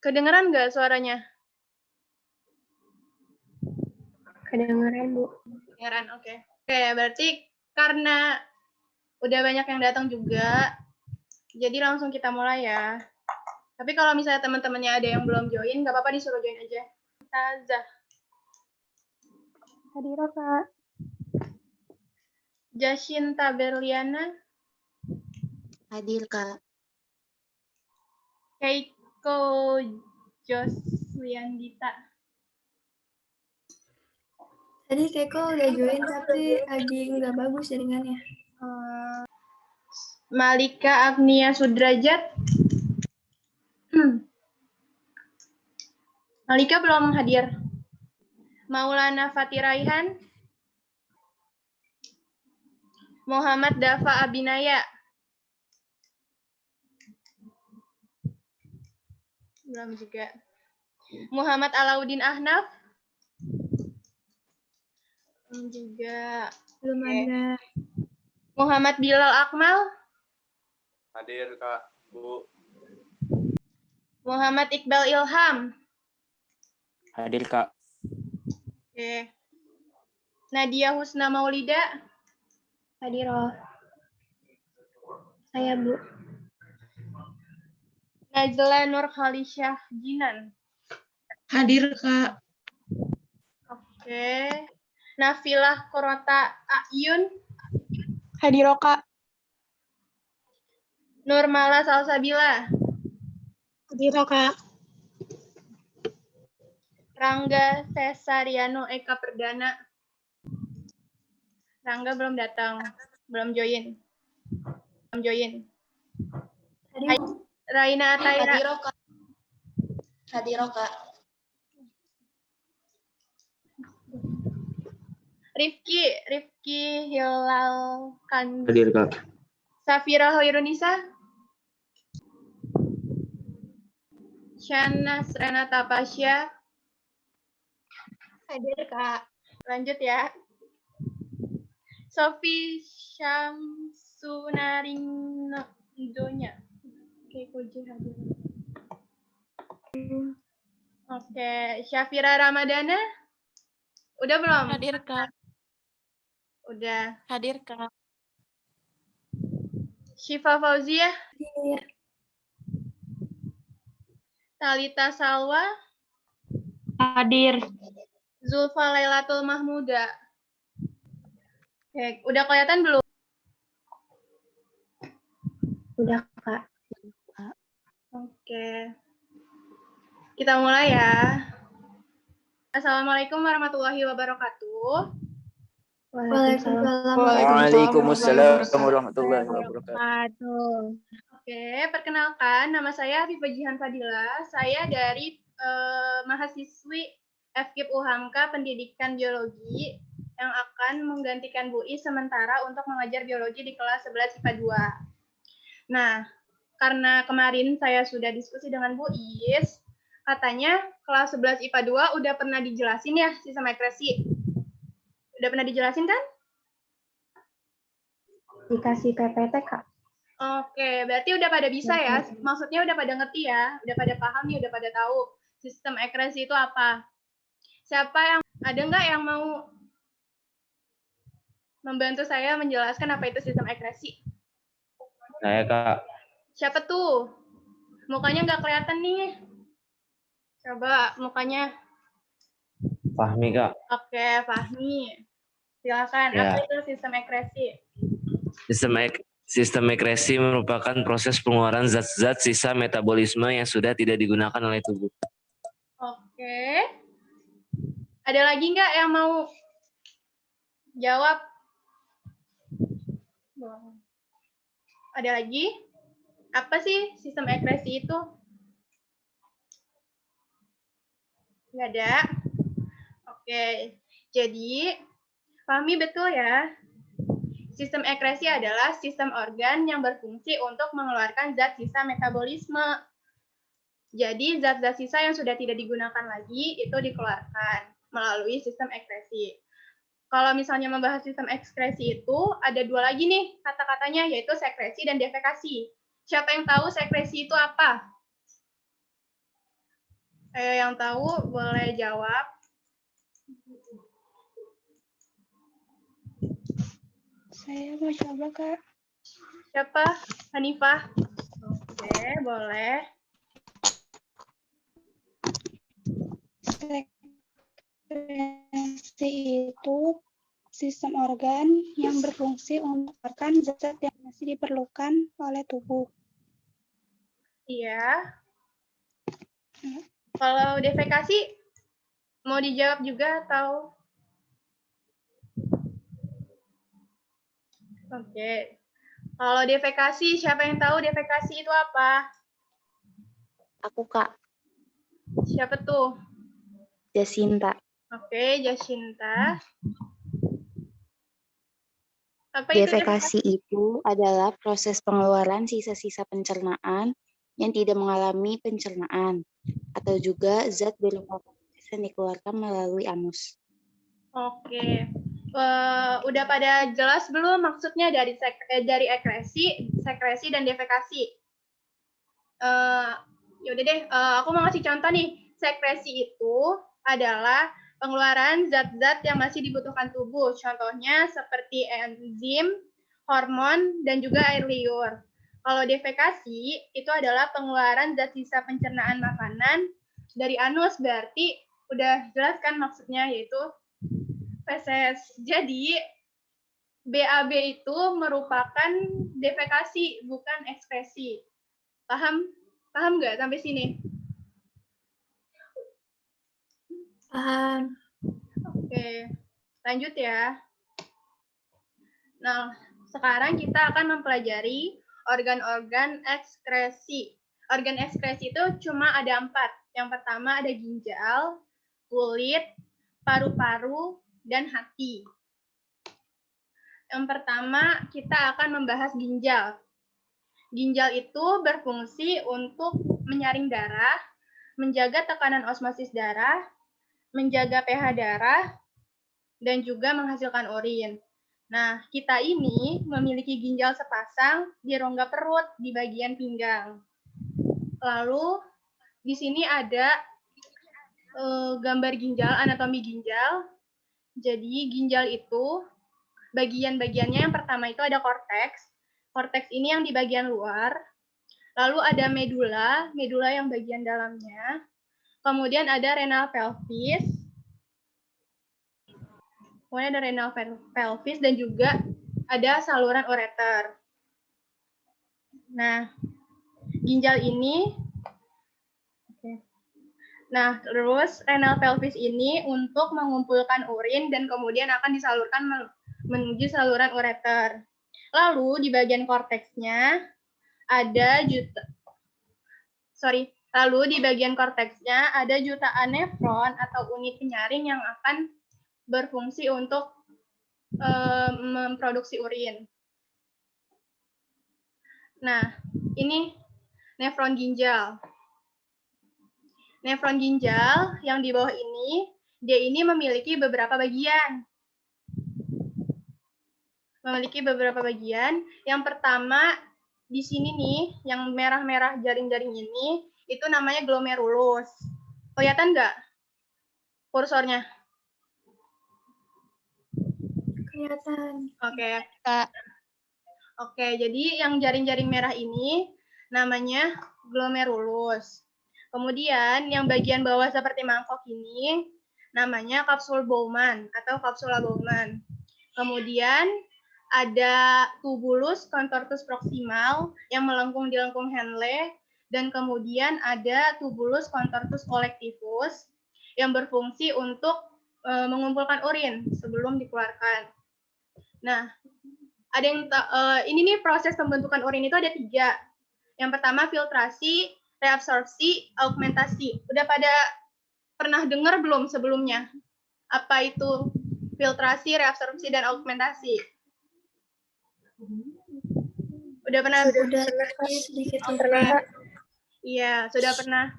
Kedengeran nggak suaranya? Kedengeran, Bu. Kedengeran, oke. Oke, berarti karena udah banyak yang datang juga, jadi langsung kita mulai ya. Tapi kalau misalnya teman-temannya ada yang belum join, nggak apa-apa disuruh join aja. Tazah. Hadira, Kak. Jacinta Berliana. Hadir, Kak. Keiko Joswiandita. Tadi Keiko udah join, tapi lagi nggak bagus jaringannya. Malika Agnia Sudrajat. Malika belum hadir. Maulana Fatiraihan. Muhammad Dafa Abinaya. Belum juga. Muhammad Alauddin Ahnaf. Belum juga. Belum ada. Muhammad Bilal Akmal. Hadir, Kak, Bu. Muhammad Iqbal Ilham. Hadir, Kak. Oke. Nadia Husna Maulida. Hadira. Saya, Bu. Najla Nur Khalisyah Jinan. Hadir, Kak. Oke. Nafilah Korota Ayun. Hadira, Kak. Nurmala Salsabila. Hadira, Kak. Rangga Cesariano Eka Perdana. Rangga belum datang. Belum join. Belum join. Raina Ataira. Hadiro, Kak. Hadiro, Kak. Rifki Hilal Kan. Hadir, Kak. Safira Hoirunisa. Shanas Renata Pasya. Hadir, Kak. Lanjut ya. Sofi Syamsunarindonya. Oke, Koji hadir. Oke, Syafira Ramadana. Udah belum? Hadir, Kak. Udah. Hadir, Kak. Syifa Fauzia. Hadir. Talita Salwa. Hadir. Zulfa Lailatul Mahmuda. Oke, udah kelihatan belum? Udah, Kak. Oke. Kita mulai ya. Assalamualaikum warahmatullahi wabarakatuh. Waalaikumsalam. Waalaikumsalam warahmatullahi wabarakatuh. Oke, perkenalkan nama saya Afifah Jihan Fadila. Saya dari mahasiswi FKIP UHAMKA Pendidikan Biologi yang akan menggantikan Bu Is sementara untuk mengajar biologi di kelas 11 IPA 2. Nah, karena kemarin saya sudah diskusi dengan Bu Is, katanya kelas 11 IPA 2 udah pernah dijelasin ya sistem akresi. Udah pernah dijelasin kan? Dikasih PPT, Kak. Oke, berarti udah pada bisa ya? Maksudnya udah pada ngerti ya? Udah pada paham nih, udah pada tahu sistem akresi itu apa? Siapa yang, ada nggak yang mau membantu saya menjelaskan apa itu sistem akresi? Saya, Kak. Siapa tuh? Mukanya nggak kelihatan nih. Coba mukanya. Fahmi, Kak. Oke, Fahmi. Silakan. Ya. Apa itu sistem akresi? Sistem akresi merupakan proses pengeluaran zat-zat sisa metabolisme yang sudah tidak digunakan oleh tubuh. Oke. Ada lagi nggak yang mau jawab? Ada lagi? Apa sih sistem akresi itu? Nggak ada? Oke. Jadi, Fahmi betul ya? Sistem akresi adalah sistem organ yang berfungsi untuk mengeluarkan zat sisa metabolisme. Jadi, zat-zat sisa yang sudah tidak digunakan lagi itu dikeluarkan melalui sistem akresi. Kalau misalnya membahas sistem ekskresi itu, ada dua lagi nih kata-katanya, yaitu sekresi dan defekasi. Siapa yang tahu sekresi itu apa? Ayo yang tahu boleh jawab. Saya mau coba, Kak. Siapa? Hanifah? Oke, boleh. Sekresi itu sistem organ yang berfungsi untuk mengeluarkan zat-zat yang masih diperlukan oleh tubuh. Iya. Kalau defekasi mau dijawab juga atau? Oke. Kalau defekasi, siapa yang tahu defekasi itu apa? Aku, Kak. Siapa tuh? Jasinta. Oke, Jacinta. Apa itu Defekasi itu adalah proses pengeluaran sisa-sisa pencernaan yang tidak mengalami pencernaan, atau juga zat berupa feses yang dikeluarkan melalui anus. Oke. Udah pada jelas belum maksudnya dari sekresi dan defekasi? Yaudah deh, aku mau ngasih contoh nih. Sekresi itu adalah pengeluaran zat-zat yang masih dibutuhkan tubuh. Contohnya seperti enzim, hormon, dan juga air liur. Kalau defekasi itu adalah pengeluaran zat sisa pencernaan makanan dari anus, berarti udah jelas kan maksudnya, yaitu feses. Jadi BAB itu merupakan defekasi, bukan ekskresi. Paham? Paham nggak sampai sini? Paham. Oke, lanjut ya. Nah, sekarang kita akan mempelajari organ-organ ekskresi. Organ ekskresi itu cuma ada 4. Yang pertama ada ginjal, kulit, paru-paru, dan hati. Yang pertama kita akan membahas ginjal. Ginjal itu berfungsi untuk menyaring darah, menjaga tekanan osmosis darah, menjaga pH darah, dan juga menghasilkan urin. Nah, kita ini memiliki ginjal sepasang di rongga perut di bagian pinggang. Lalu, di sini ada gambar ginjal, anatomi ginjal. Jadi, ginjal itu bagian-bagiannya yang pertama itu ada korteks. Korteks ini yang di bagian luar. Lalu ada medula, medula yang bagian dalamnya. Kemudian ada renal pelvis. Kemudian ada renal pelvis dan juga ada saluran ureter. Nah, ginjal ini, nah terus renal pelvis ini untuk mengumpulkan urin dan kemudian akan disalurkan menuju saluran ureter. Lalu di bagian korteksnya ada lalu di bagian korteksnya ada jutaan nefron atau unit penyaring yang akan berfungsi untuk memproduksi urin. Nah, ini nefron ginjal. Nefron ginjal yang di bawah ini, dia ini memiliki beberapa bagian. Yang pertama, di sini nih, yang merah-merah jaring-jaring ini, itu namanya glomerulus. Kelihatan nggak kursornya? Kelihatan. Oke, Kak. Oke, jadi yang jaring-jaring merah ini namanya glomerulus. Kemudian yang bagian bawah seperti mangkok ini namanya kapsul Bowman atau kapsula Bowman. Kemudian ada tubulus contortus proximal yang melengkung di lengkung Henle, dan kemudian ada tubulus contortus collectivus yang berfungsi untuk mengumpulkan urin sebelum dikeluarkan. Nah, ada yang ini nih proses pembentukan urin itu ada 3. Yang pertama filtrasi, reabsorpsi, augmentasi. Udah pada pernah dengar belum sebelumnya? Apa itu filtrasi, reabsorpsi, dan augmentasi? Udah pernah? Sudah sedikit lupa. Iya, sudah pernah.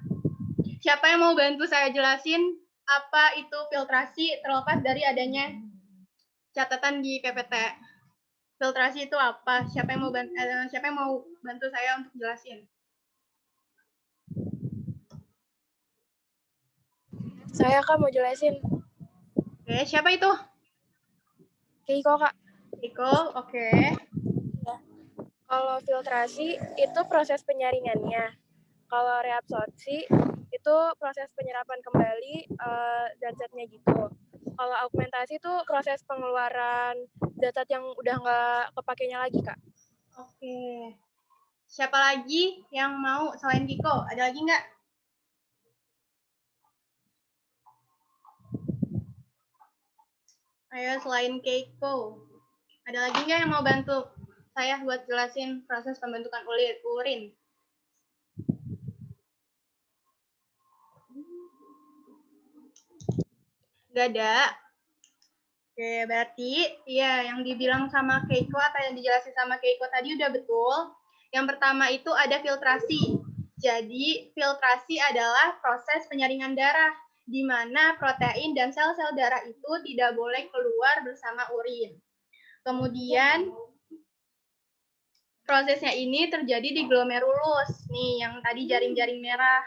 Siapa yang mau bantu saya jelasin apa itu filtrasi terlepas dari adanya catatan di PPT? Filtrasi itu apa? Siapa yang mau bantu saya untuk jelasin? Saya Kak mau jelasin. Oke, siapa itu? Keiko Kak. Iko, oke. Kalau filtrasi itu proses penyaringannya. Kalau reabsorpsi itu proses penyerapan kembali zat-zatnya gitu. Kalau augmentasi itu proses pengeluaran zat-zat yang udah nggak kepakainya lagi, Kak. Oke. Siapa lagi yang mau selain Kiko? Ada lagi nggak? Ayo selain Keiko. Ada lagi nggak yang mau bantu saya buat jelasin proses pembentukan urin? Nggak ada. Oke, berarti ya yang dibilang sama Keiko atau yang dijelasin sama Keiko tadi udah betul. Yang pertama itu ada filtrasi. Jadi, filtrasi adalah proses penyaringan darah, di mana protein dan sel-sel darah itu tidak boleh keluar bersama urin. Kemudian, prosesnya ini terjadi di glomerulus, nih yang tadi jaring-jaring merah.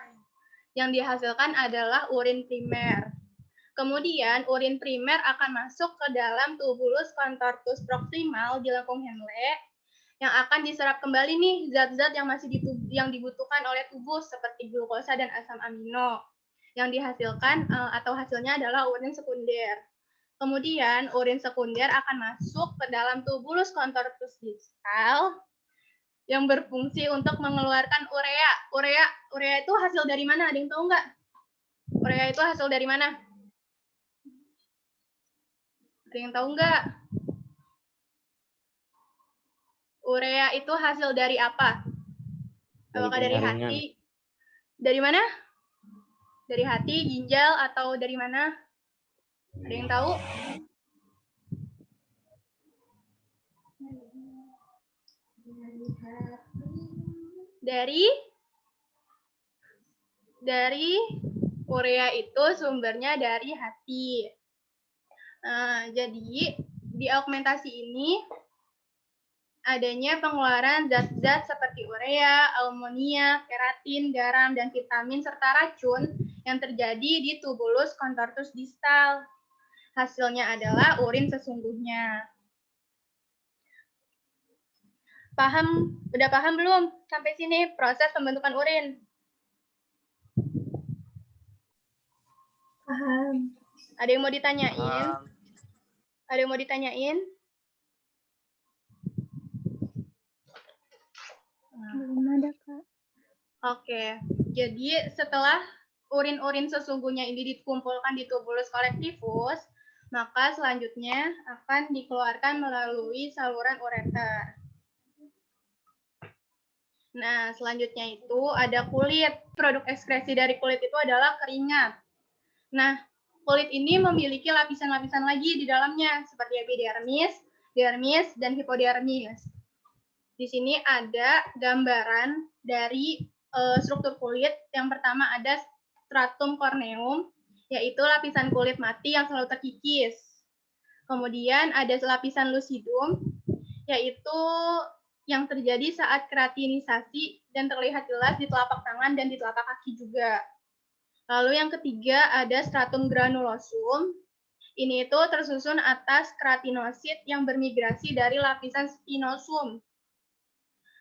Yang dihasilkan adalah urin primer. Kemudian, urin primer akan masuk ke dalam tubulus contortus proximal di lengkung Henle yang akan diserap kembali nih zat-zat yang masih yang dibutuhkan oleh tubuh seperti glukosa dan asam amino. Yang dihasilkan atau hasilnya adalah urin sekunder. Kemudian, urin sekunder akan masuk ke dalam tubulus contortus distal yang berfungsi untuk mengeluarkan urea. Urea itu hasil dari mana? Ada yang tahu nggak? Urea itu hasil dari mana? Ada yang tahu nggak? Urea itu hasil dari apa? Apakah dari hati? Dari mana? Dari hati, ginjal, atau dari mana? Ada yang tahu? Dari urea itu sumbernya dari hati. Jadi di augmentasi ini adanya pengeluaran zat-zat seperti urea, amonia, keratin, garam, dan vitamin serta racun yang terjadi di tubulus contortus distal. Hasilnya adalah urin sesungguhnya. Paham? Udah paham belum sampai sini proses pembentukan urin? Paham. Ada yang mau ditanyain? Ada yang mau ditanyain? Belum ada, Kak. Oke, jadi setelah urin-urin sesungguhnya ini dikumpulkan di tubulus colectivus, maka selanjutnya akan dikeluarkan melalui saluran ureter. Nah, selanjutnya itu ada kulit. Produk ekskresi dari kulit itu adalah keringat. Nah, kulit ini memiliki lapisan-lapisan lagi di dalamnya, seperti epidermis, dermis, dan hipodermis. Di sini ada gambaran dari struktur kulit. Yang pertama ada stratum corneum, yaitu lapisan kulit mati yang selalu terkikis. Kemudian ada lapisan lucidum, yaitu yang terjadi saat keratinisasi dan terlihat jelas di telapak tangan dan di telapak kaki juga. Lalu yang ketiga ada stratum granulosum. Ini itu tersusun atas keratinosit yang bermigrasi dari lapisan spinosum.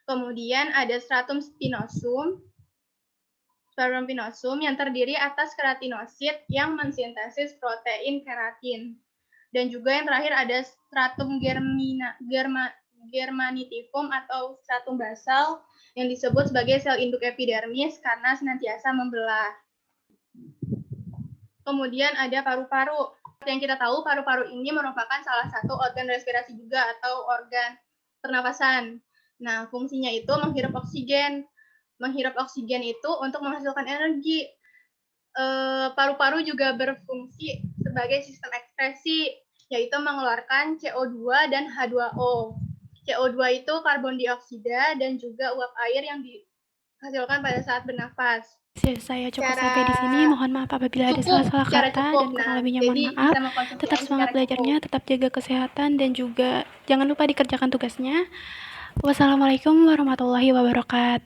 Kemudian ada stratum spinosum yang terdiri atas keratinosit yang mensintesis protein keratin. Dan juga yang terakhir ada stratum germanitivum atau stratum basal yang disebut sebagai sel induk epidermis karena senantiasa membelah. Kemudian ada paru-paru. Yang kita tahu, paru-paru ini merupakan salah satu organ respirasi juga atau organ pernapasan. Nah, fungsinya itu menghirup oksigen. Menghirup oksigen itu untuk menghasilkan energi. Paru-paru juga berfungsi sebagai sistem ekskresi, yaitu mengeluarkan CO2 dan H2O. CO2 itu karbon dioksida dan juga uap air yang dihasilkan pada saat bernafas. Saya cukup sampai di sini. Mohon maaf apabila ada salah-salah kata dan kurang lebihnya mohon maaf. Tetap semangat belajarnya, tetap jaga kesehatan dan juga jangan lupa dikerjakan tugasnya. Wassalamualaikum warahmatullahi wabarakatuh.